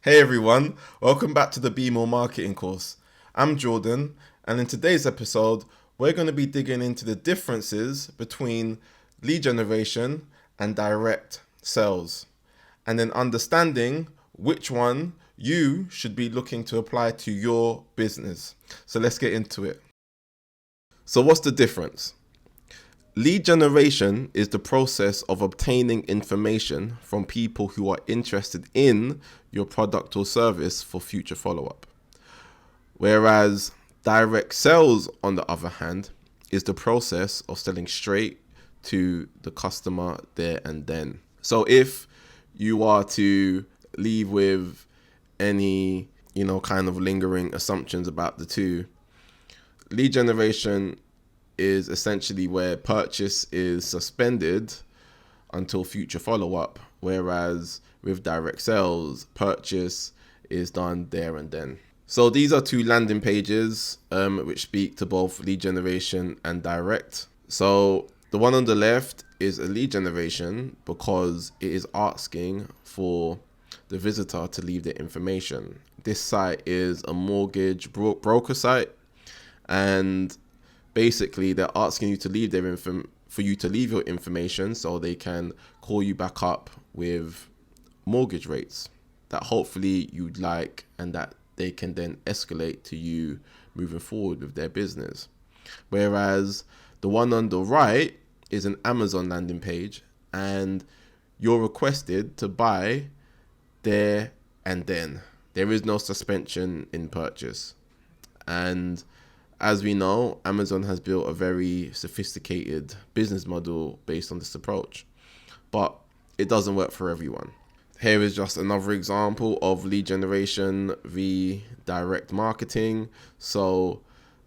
Hey everyone, welcome back to the Be More Marketing course. I'm Jordan, and in today's episode, we're going to be digging into the differences between lead generation and direct sales, and then understanding which one you should be looking to apply to your business. So let's get into it. So, what's the difference? Lead generation is the process of obtaining information from people who are interested in your product or service for future follow-up. Whereas direct sales, on the other hand, is the process of selling straight to the customer there and then. So if you are to leave with any, kind of lingering assumptions about the two, lead generation is essentially where purchase is suspended until future follow-up, whereas with direct sales, purchase is done there and then. So these are two landing pages which speak to both lead generation and direct. So the one on the left is a lead generation because it is asking for the visitor to leave their information. This site is a mortgage broker site, and basically they're asking you to leave their for you to leave your information so they can call you back up with mortgage rates that hopefully you'd like, and that they can then escalate to you moving forward with their business. Whereas the one on the right is an Amazon landing page, and you're requested to buy there and then. There is no suspension in purchase. And as we know, Amazon has built a very sophisticated business model based on this approach, but it doesn't work for everyone. Here is just another example of lead generation v direct marketing. So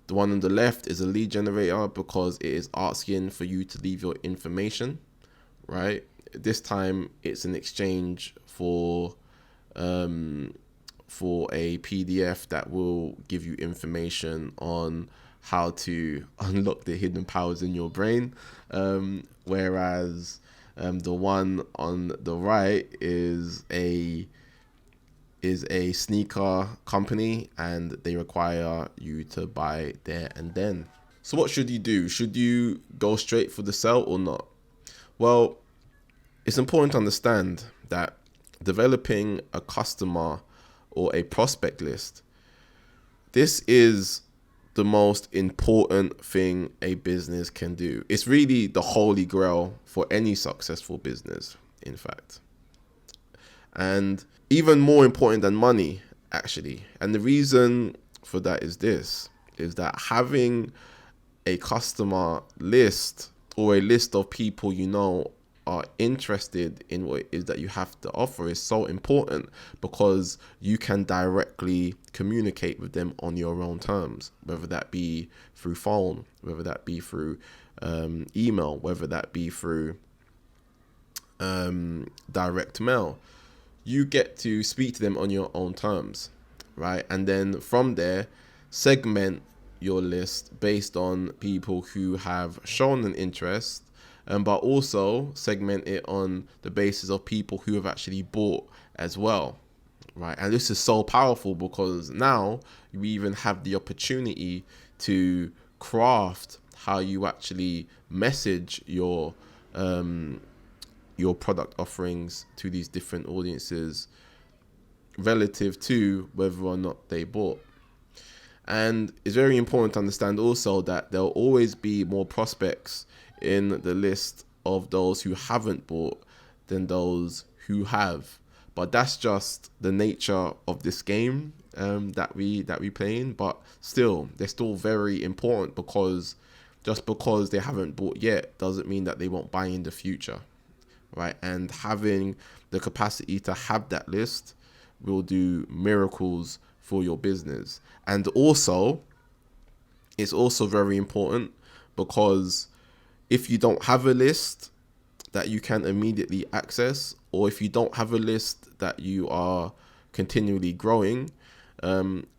the one on the left is a lead generator because it is asking for you to leave your information, right? This time it's an exchange for a PDF that will give you information on how to unlock the hidden powers in your brain. Whereas the one on the right is a sneaker company, and they require you to buy there and then. So what should you do? Should you go straight for the sell or not? Well, it's important to understand that developing a customer or a prospect list, this is the most important thing a business can do. It's really the holy grail for any successful business, in fact. And even more important than money, actually. And the reason for that is that having a customer list or a list of people are interested in what it is that you have to offer is so important, because you can directly communicate with them on your own terms, whether that be through phone, whether that be through email, whether that be through direct mail. You get to speak to them on your own terms, right? And then from there, segment your list based on people who have shown an interest, but also segment it on the basis of people who have actually bought as well, right? And this is so powerful because now we even have the opportunity to craft how you actually message your product offerings to these different audiences relative to whether or not they bought. And it's very important to understand also that there'll always be more prospects in the list of those who haven't bought than those who have. But that's just the nature of this game that we play in. But still, they're still very important, because just because they haven't bought yet doesn't mean that they won't buy in the future, right? And having the capacity to have that list will do miracles for your business. And also, it's also very important because if you don't have a list that you can immediately access, or if you don't have a list that you are continually growing,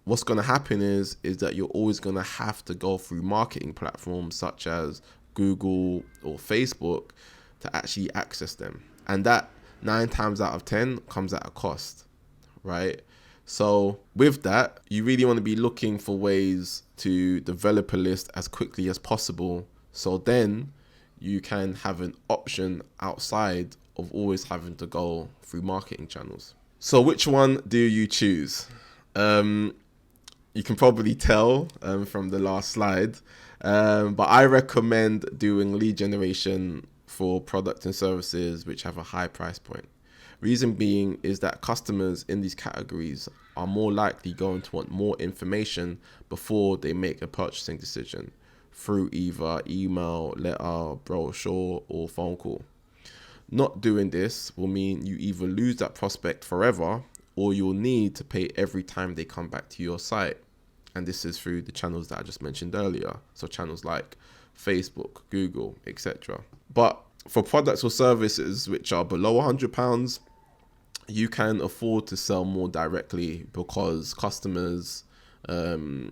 what's going to happen is that you're always going to have to go through marketing platforms such as Google or Facebook to actually access them. And that 9 times out of 10 comes at a cost, right? So with that, you really want to be looking for ways to develop a list as quickly as possible. So then you can have an option outside of always having to go through marketing channels. So which one do you choose? You can probably tell from the last slide, but I recommend doing lead generation for products and services which have a high price point. Reason being is that customers in these categories are more likely going to want more information before they make a purchasing decision through either email, letter, brochure, or phone call. Not doing this will mean you either lose that prospect forever or you'll need to pay every time they come back to your site. And this is through the channels that I just mentioned earlier. So channels like Facebook, Google, etc. But for products or services which are below £100, you can afford to sell more directly because customers who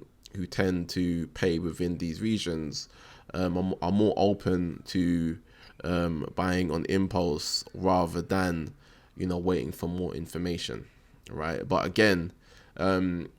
tend to pay within these regions are more open to buying on impulse rather than waiting for more information, right? But again, the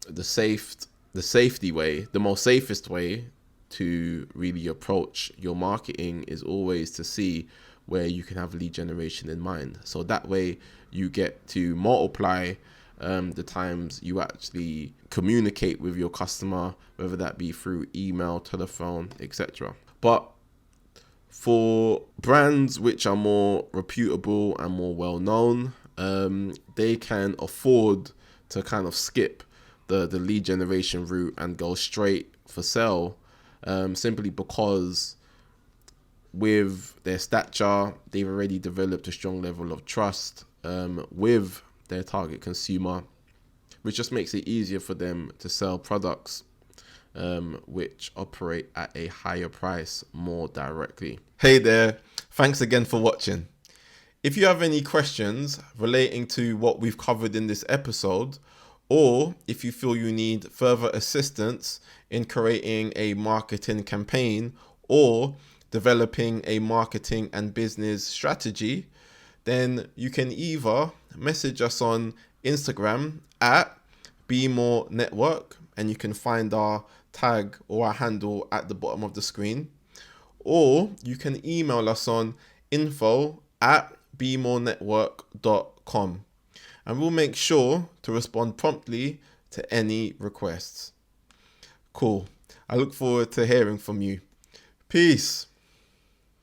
most safest way to really approach your marketing is always to see where you can have lead generation in mind. So that way you get to multiply the times you actually communicate with your customer, whether that be through email, telephone, etc. But for brands which are more reputable and more well known, they can afford to kind of skip the lead generation route and go straight for sale, simply because with their stature, they've already developed a strong level of trust with their target consumer, which just makes it easier for them to sell products which operate at a higher price more directly. Hey there, thanks again for watching. If you have any questions relating to what we've covered in this episode, or if you feel you need further assistance in creating a marketing campaign or developing a marketing and business strategy, then you can either message us on Instagram at BeMoreNetwork, and you can find our tag or our handle at the bottom of the screen, or you can email us on info@bemorenetwork.com, and we'll make sure to respond promptly to any requests. Cool. I look forward to hearing from you. Peace.